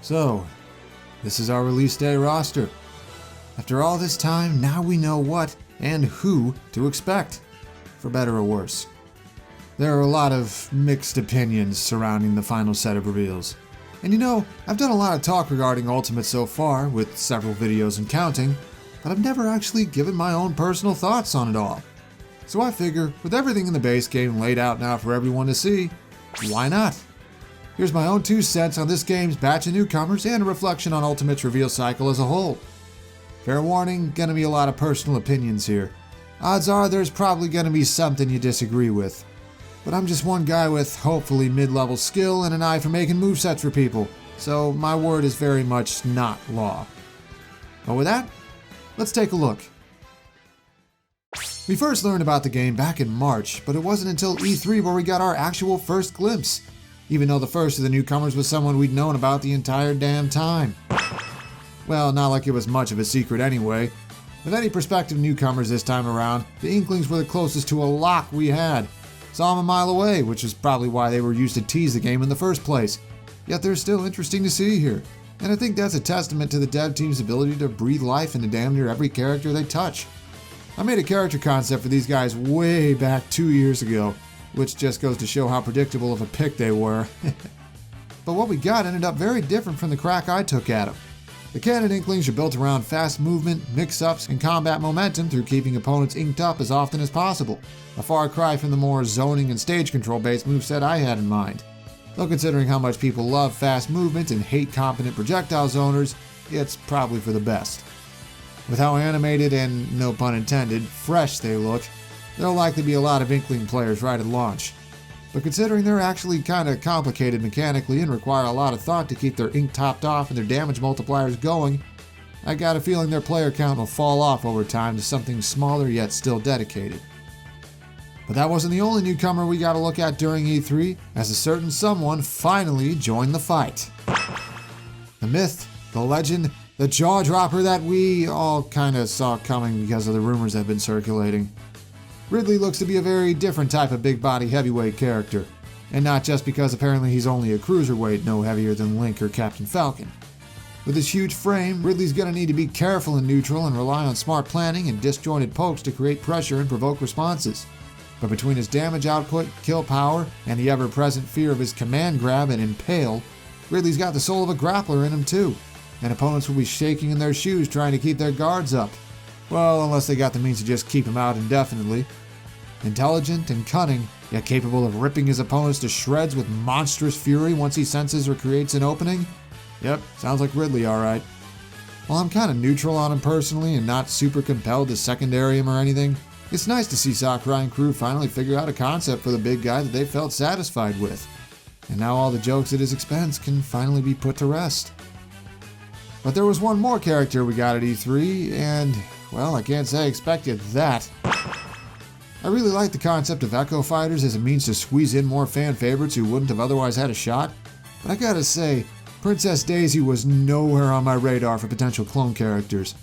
So, this is our release day roster. After all this time, now we know what and who to expect, for better or worse. There are a lot of mixed opinions surrounding the final set of reveals. And you know, I've done a lot of talk regarding Ultimate so far, with several videos and counting, but I've never actually given my own personal thoughts on it all. So I figure, with everything in the base game laid out now for everyone to see, why not? Here's my own 2 cents on this game's batch of newcomers and a reflection on Ultimate's reveal cycle as a whole. Fair warning, gonna be a lot of personal opinions here. Odds are there's probably gonna be something you disagree with. But I'm just one guy with hopefully mid-level skill and an eye for making movesets for people, so my word is very much not law. But with that, let's take a look. We first learned about the game back in March, but it wasn't until E3 where we got our actual first glimpse, even though the first of the newcomers was someone we'd known about the entire damn time. Well, not like it was much of a secret anyway. With any prospective newcomers this time around, the Inklings were the closest to a lock we had. Saw them a mile away, which is probably why they were used to tease the game in the first place. Yet they're still interesting to see here. And I think that's a testament to the dev team's ability to breathe life into damn near every character they touch. I made a character concept for these guys way back 2 years ago, which just goes to show how predictable of a pick they were. But what we got ended up very different from the crack I took at them. The canon Inklings are built around fast movement, mix-ups, and combat momentum through keeping opponents inked up as often as possible. A far cry from the more zoning and stage control based moveset I had in mind. Though considering how much people love fast movement and hate competent projectile zoners, it's probably for the best. With how animated and, no pun intended, fresh they look, there'll likely be a lot of Inkling players right at launch. But considering they're actually kinda complicated mechanically and require a lot of thought to keep their ink topped off and their damage multipliers going, I got a feeling their player count will fall off over time to something smaller yet still dedicated. But that wasn't the only newcomer we got to look at during E3, as a certain someone finally joined the fight. The myth, the legend, the jaw-dropper that we all kinda saw coming because of the rumors that have been circulating. Ridley looks to be a very different type of big body heavyweight character, and not just because apparently he's only a cruiserweight no heavier than Link or Captain Falcon. With his huge frame, Ridley's gonna need to be careful in neutral and rely on smart planning and disjointed pokes to create pressure and provoke responses. But between his damage output, kill power, and the ever-present fear of his command grab and impale, Ridley's got the soul of a grappler in him too, and opponents will be shaking in their shoes trying to keep their guards up. Well, unless they got the means to just keep him out indefinitely. Intelligent and cunning, yet capable of ripping his opponents to shreds with monstrous fury once he senses or creates an opening? Yep, sounds like Ridley alright. While I'm kinda neutral on him personally and not super compelled to secondary him or anything, it's nice to see Sakurai and crew finally figure out a concept for the big guy that they felt satisfied with. And now all the jokes at his expense can finally be put to rest. But there was one more character we got at E3, and, well, I can't say I expected that. I really like the concept of Echo Fighters as a means to squeeze in more fan favorites who wouldn't have otherwise had a shot, but I gotta say, Princess Daisy was nowhere on my radar for potential clone characters.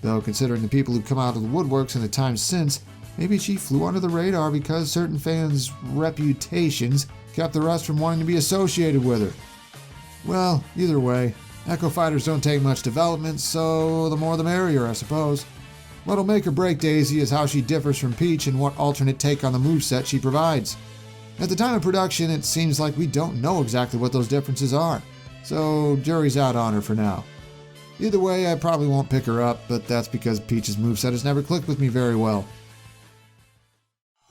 Though considering the people who've come out of the woodworks in the time since, maybe she flew under the radar because certain fans' reputations kept the rest from wanting to be associated with her. Well, either way, Echo Fighters don't take much development, so the more the merrier, I suppose. What'll make or break Daisy is how she differs from Peach and what alternate take on the moveset she provides. At the time of production, it seems like we don't know exactly what those differences are, so jury's out on her for now. Either way, I probably won't pick her up, but that's because Peach's moveset has never clicked with me very well.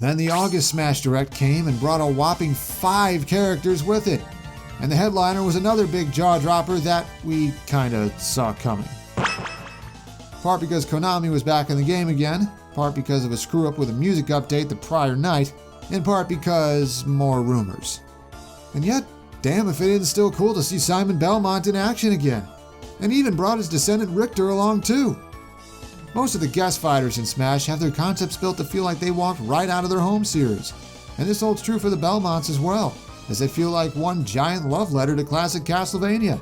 Then the August Smash Direct came and brought a whopping 5 characters with it, and the headliner was another big jaw-dropper that we kinda saw coming. Part because Konami was back in the game again, part because of a screw-up with a music update the prior night, in part because more rumors. And yet, damn if it isn't still cool to see Simon Belmont in action again, and even brought his descendant Richter along too. Most of the guest fighters in Smash have their concepts built to feel like they walked right out of their home series, and this holds true for the Belmonts as well, as they feel like one giant love letter to classic Castlevania.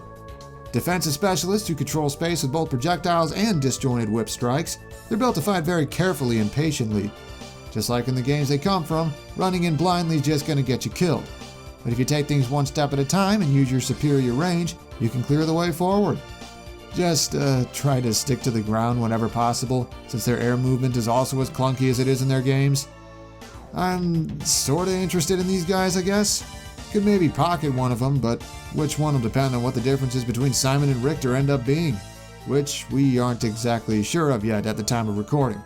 Defensive specialists who control space with both projectiles and disjointed whip strikes, they're built to fight very carefully and patiently. Just like in the games they come from, running in blindly is just going to get you killed. But if you take things one step at a time and use your superior range, you can clear the way forward. Just try to stick to the ground whenever possible, since their air movement is also as clunky as it is in their games. I'm sorta interested in these guys, I guess. Could maybe pocket one of them, but which one will depend on what the differences between Simon and Richter end up being, which we aren't exactly sure of yet at the time of recording.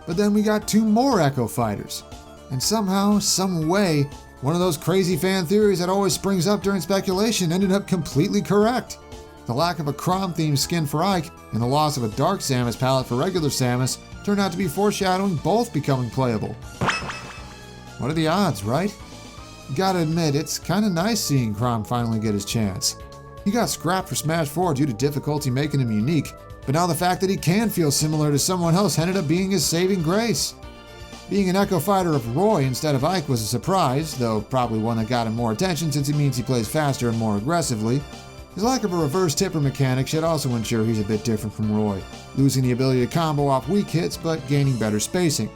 But then we got 2 more Echo Fighters, and somehow, some way, one of those crazy fan theories that always springs up during speculation ended up completely correct. The lack of a Chrom-themed skin for Ike and the loss of a Dark Samus palette for regular Samus turned out to be foreshadowing both becoming playable. What are the odds, right? Gotta admit, it's kinda nice seeing Chrom finally get his chance. He got scrapped for Smash 4 due to difficulty making him unique, but now the fact that he can feel similar to someone else ended up being his saving grace. Being an Echo Fighter of Roy instead of Ike was a surprise, though probably one that got him more attention since it means he plays faster and more aggressively. His lack of a reverse tipper mechanic should also ensure he's a bit different from Roy, losing the ability to combo off weak hits but gaining better spacing.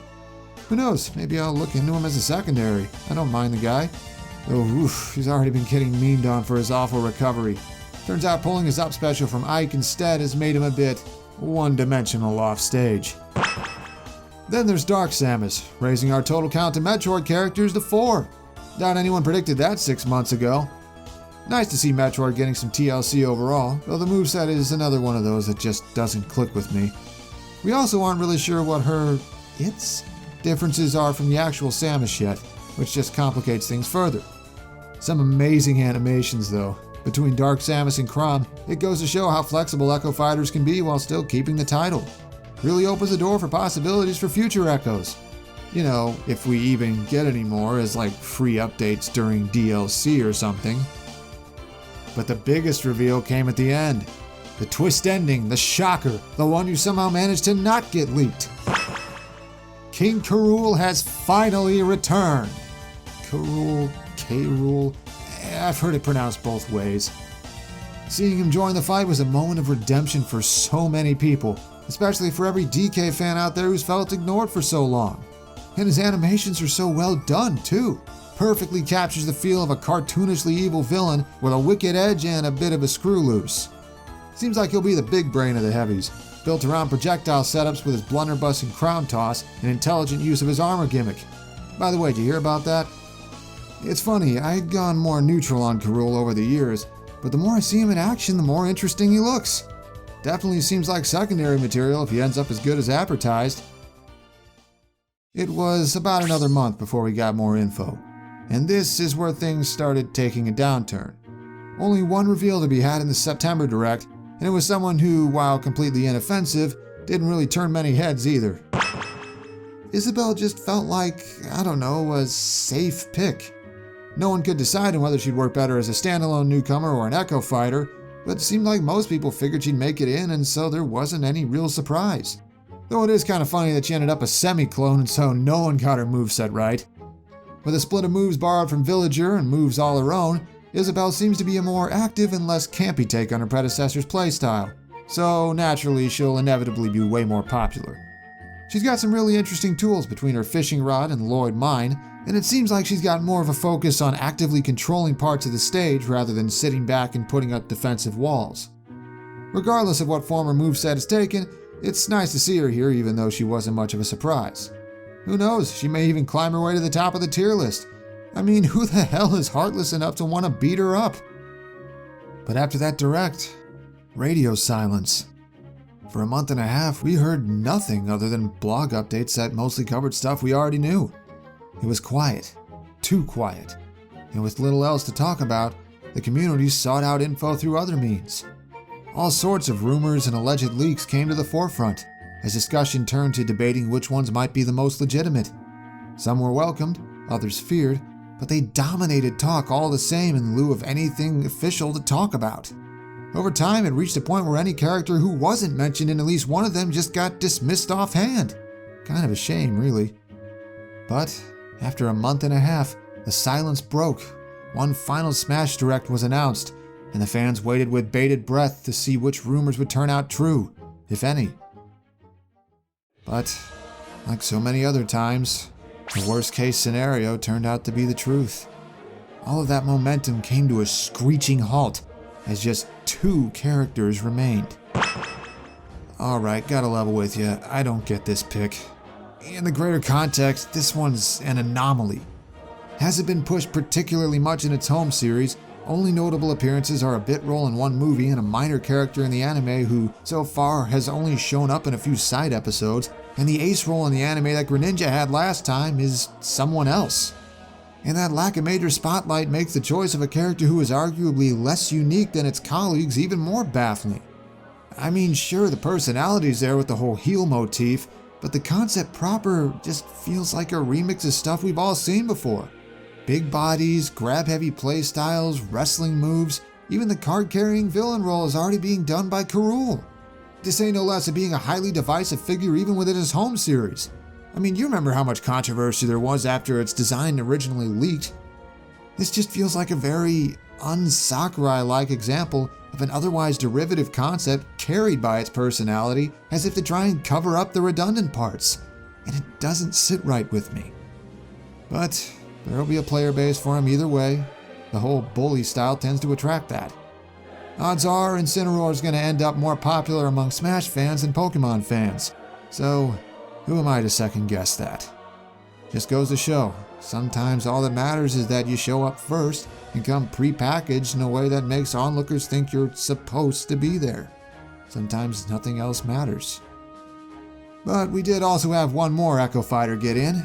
Who knows, maybe I'll look into him as a secondary. I don't mind the guy. Though, he's already been getting memed on for his awful recovery. Turns out pulling his up special from Ike instead has made him a bit one-dimensional off stage. Then there's Dark Samus, raising our total count to Metroid characters to 4. Doubt anyone predicted that 6 months ago. Nice to see Metroid getting some TLC overall, though the moveset is another one of those that just doesn't click with me. We also aren't really sure what her differences are from the actual Samus yet, which just complicates things further. Some amazing animations though. Between Dark Samus and Chrom, it goes to show how flexible Echo Fighters can be while still keeping the title. Really opens the door for possibilities for future Echoes. You know, if we even get any more as like free updates during DLC or something. But the biggest reveal came at the end. The twist ending, the shocker, the one you somehow managed to not get leaked. King K. Rool has finally returned. K. Rool, I've heard it pronounced both ways. Seeing him join the fight was a moment of redemption for so many people, especially for every DK fan out there who's felt ignored for so long. And his animations are so well done too. Perfectly captures the feel of a cartoonishly evil villain with a wicked edge and a bit of a screw loose. Seems like he'll be the big brain of the heavies, built around projectile setups with his blunderbuss and crown toss and intelligent use of his armor gimmick. By the way, did you hear about that? It's funny, I had gone more neutral on K. Rool over the years, but the more I see him in action, the more interesting he looks. Definitely seems like secondary material if he ends up as good as advertised. It was about another month before we got more info, and this is where things started taking a downturn. Only one reveal to be had in the September Direct, and it was someone who, while completely inoffensive, didn't really turn many heads either. Isabelle just felt like, a safe pick. No one could decide on whether she'd work better as a standalone newcomer or an Echo Fighter, but it seemed like most people figured she'd make it in, and so there wasn't any real surprise. Though it is kind of funny that she ended up a semi-clone, and so no one got her moveset right. With a split of moves borrowed from Villager and moves all her own, Isabelle seems to be a more active and less campy take on her predecessor's playstyle, so naturally she'll inevitably be way more popular. She's got some really interesting tools between her fishing rod and Lloyd Mine, and it seems like she's got more of a focus on actively controlling parts of the stage rather than sitting back and putting up defensive walls. Regardless of what form her moveset is taken, it's nice to see her here even though she wasn't much of a surprise. Who knows, she may even climb her way to the top of the tier list. I mean, who the hell is heartless enough to want to beat her up? But after that direct, radio silence. For a month and a half, we heard nothing other than blog updates that mostly covered stuff we already knew. It was quiet, too quiet, and with little else to talk about, the community sought out info through other means. All sorts of rumors and alleged leaks came to the forefront, as discussion turned to debating which ones might be the most legitimate. Some were welcomed, others feared, but they dominated talk all the same in lieu of anything official to talk about. Over time, it reached a point where any character who wasn't mentioned in at least one of them just got dismissed offhand. Kind of a shame, really. But after a month and a half, the silence broke. One final Smash Direct was announced, and the fans waited with bated breath to see which rumors would turn out true, if any. But, like so many other times, the worst-case scenario turned out to be the truth. All of that momentum came to a screeching halt as just 2 characters remained. Alright, gotta level with you, I don't get this pick. In the greater context, this one's an anomaly. Hasn't been pushed particularly much in its home series. Only notable appearances are a bit role in one movie and a minor character in the anime who, so far, has only shown up in a few side episodes, and the ace role in the anime that Greninja had last time is someone else. And that lack of major spotlight makes the choice of a character who is arguably less unique than its colleagues even more baffling. I mean, sure, the personality's there with the whole heel motif, but the concept proper just feels like a remix of stuff we've all seen before. Big bodies, grab-heavy playstyles, wrestling moves, even the card-carrying villain role is already being done by Karul. This ain't no less of being a highly divisive figure even within his home series. I mean, you remember how much controversy there was after its design originally leaked. This just feels like a very un-Sakurai-like example of an otherwise derivative concept carried by its personality as if to try and cover up the redundant parts, and it doesn't sit right with me. But there'll be a player base for him either way. The whole bully style tends to attract that. Odds are Incineroar is going to end up more popular among Smash fans than Pokemon fans, so who am I to second guess that? Just goes to show, sometimes all that matters is that you show up first and come pre-packaged in a way that makes onlookers think you're supposed to be there. Sometimes nothing else matters. But we did also have one more Echo Fighter get in,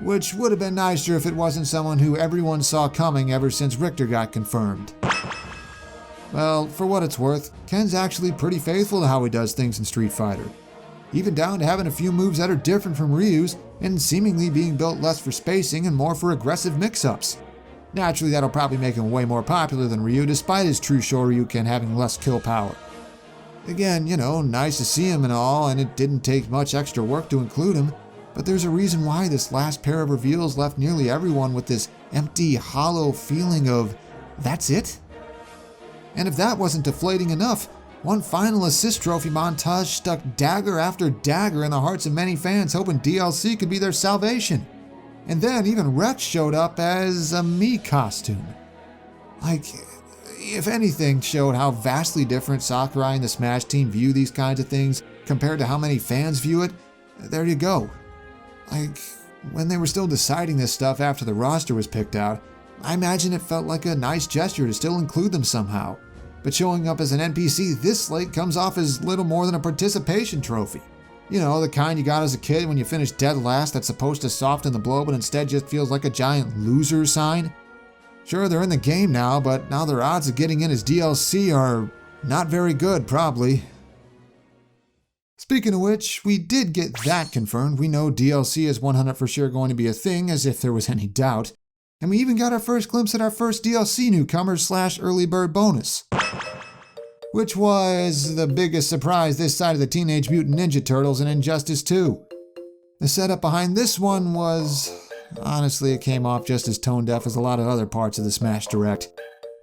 which would have been nicer if it wasn't someone who everyone saw coming ever since Richter got confirmed. Well, for what it's worth, Ken's actually pretty faithful to how he does things in Street Fighter. Even down to having a few moves that are different from Ryu's and seemingly being built less for spacing and more for aggressive mix-ups. Naturally, that'll probably make him way more popular than Ryu despite his true Shoryuken having less kill power. Again, you know, nice to see him and all, and it didn't take much extra work to include him, but there's a reason why this last pair of reveals left nearly everyone with this empty, hollow feeling of, that's it? And if that wasn't deflating enough, one final assist trophy montage stuck dagger after dagger in the hearts of many fans hoping DLC could be their salvation. And then even Rex showed up as a Mii costume. Like, if anything showed how vastly different Sakurai and the Smash team view these kinds of things compared to how many fans view it, there you go. Like, when they were still deciding this stuff after the roster was picked out, I imagine it felt like a nice gesture to still include them somehow. But showing up as an NPC this late comes off as little more than a participation trophy. You know, the kind you got as a kid when you finish dead last that's supposed to soften the blow but instead just feels like a giant loser sign. Sure, they're in the game now, but now their odds of getting in as DLC are not very good, probably. Speaking of which, we did get that confirmed. We know DLC is 100% for sure going to be a thing, as if there was any doubt. And we even got our first glimpse at our first DLC Newcomers / early bird bonus. Which was the biggest surprise this side of the Teenage Mutant Ninja Turtles and Injustice 2. The setup behind this one was... honestly, it came off just as tone deaf as a lot of other parts of the Smash Direct.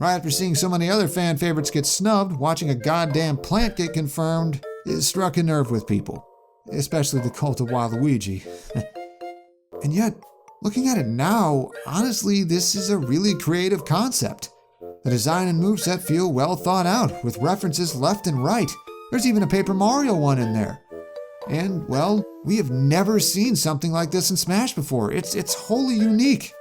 Right after seeing so many other fan favorites get snubbed, watching a goddamn plant get confirmed, it struck a nerve with people. Especially the cult of Waluigi. And yet, looking at it now, honestly, this is a really creative concept. The design and moveset feel well thought out, with references left and right. There's even a Paper Mario one in there. And, well, we have never seen something like this in Smash before. It's wholly unique.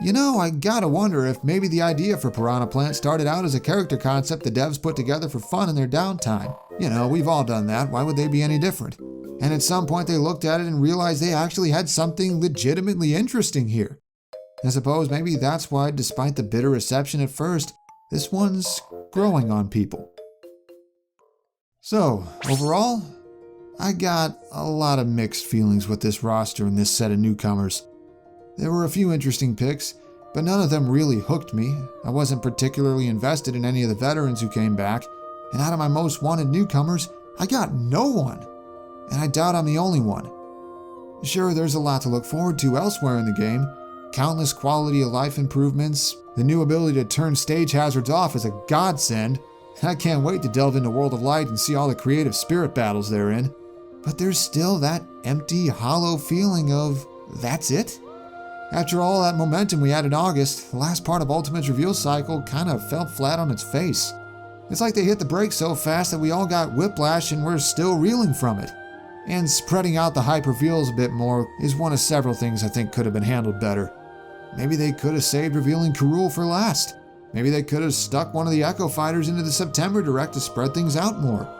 You know, I gotta wonder if maybe the idea for Piranha Plant started out as a character concept the devs put together for fun in their downtime. You know, we've all done that, why would they be any different? And at some point they looked at it and realized they actually had something legitimately interesting here. I suppose maybe that's why, despite the bitter reception at first, this one's growing on people. So, overall, I got a lot of mixed feelings with this roster and this set of newcomers. There were a few interesting picks, but none of them really hooked me. I wasn't particularly invested in any of the veterans who came back, and out of my most wanted newcomers, I got no one. And I doubt I'm the only one. Sure, there's a lot to look forward to elsewhere in the game. Countless quality of life improvements, the new ability to turn stage hazards off is a godsend. I can't wait to delve into World of Light and see all the creative spirit battles therein. But there's still that empty, hollow feeling of, that's it? After all that momentum we had in August, the last part of Ultimate's reveal cycle kind of fell flat on its face. It's like they hit the brakes so fast that we all got whiplash and we're still reeling from it. And spreading out the hype reveals a bit more is one of several things I think could have been handled better. Maybe they could have saved revealing Karul for last. Maybe they could have stuck one of the Echo Fighters into the September Direct to spread things out more.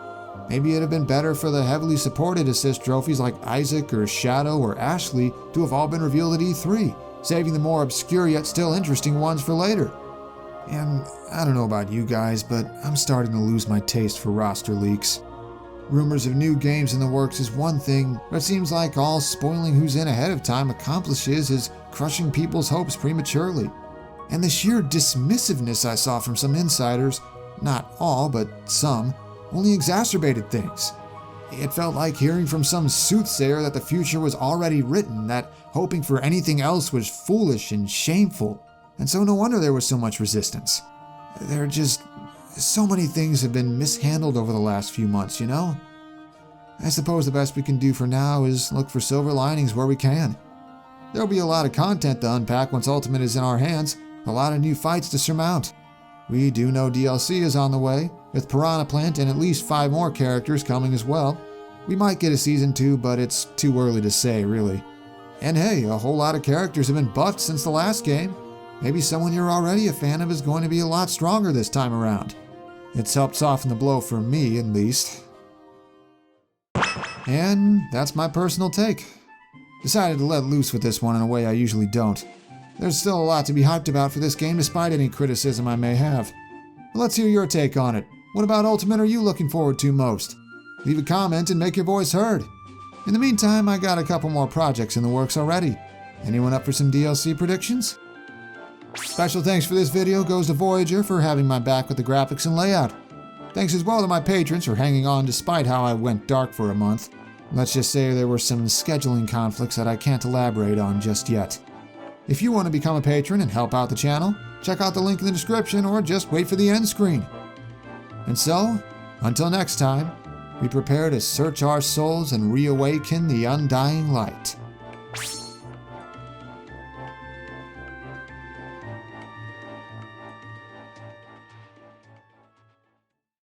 Maybe it'd have been better for the heavily supported assist trophies like Isaac or Shadow or Ashley to have all been revealed at E3, saving the more obscure yet still interesting ones for later. And I don't know about you guys, but I'm starting to lose my taste for roster leaks. Rumors of new games in the works is one thing, but it seems like all spoiling who's in ahead of time accomplishes is crushing people's hopes prematurely. And the sheer dismissiveness I saw from some insiders, not all, but some, only exacerbated things. It felt like hearing from some soothsayer that the future was already written, that hoping for anything else was foolish and shameful. And so no wonder there was so much resistance. There are just so many things have been mishandled over the last few months, you know? I suppose the best we can do for now is look for silver linings where we can. There'll be a lot of content to unpack once Ultimate is in our hands, a lot of new fights to surmount. We do know DLC is on the way, with Piranha Plant and at least 5 more characters coming as well. We might get a Season 2, but it's too early to say, really. And hey, a whole lot of characters have been buffed since the last game. Maybe someone you're already a fan of is going to be a lot stronger this time around. It's helped soften the blow for me, at least. And that's my personal take. Decided to let loose with this one in a way I usually don't. There's still a lot to be hyped about for this game despite any criticism I may have. But let's hear your take on it. What about Ultimate are you looking forward to most? Leave a comment and make your voice heard. In the meantime, I got a couple more projects in the works already. Anyone up for some DLC predictions? Special thanks for this video goes to Voyager for having my back with the graphics and layout. Thanks as well to my patrons for hanging on despite how I went dark for a month. Let's just say there were some scheduling conflicts that I can't elaborate on just yet. If you want to become a patron and help out the channel, check out the link in the description or just wait for the end screen. And so, until next time, we prepare to search our souls and reawaken the undying light.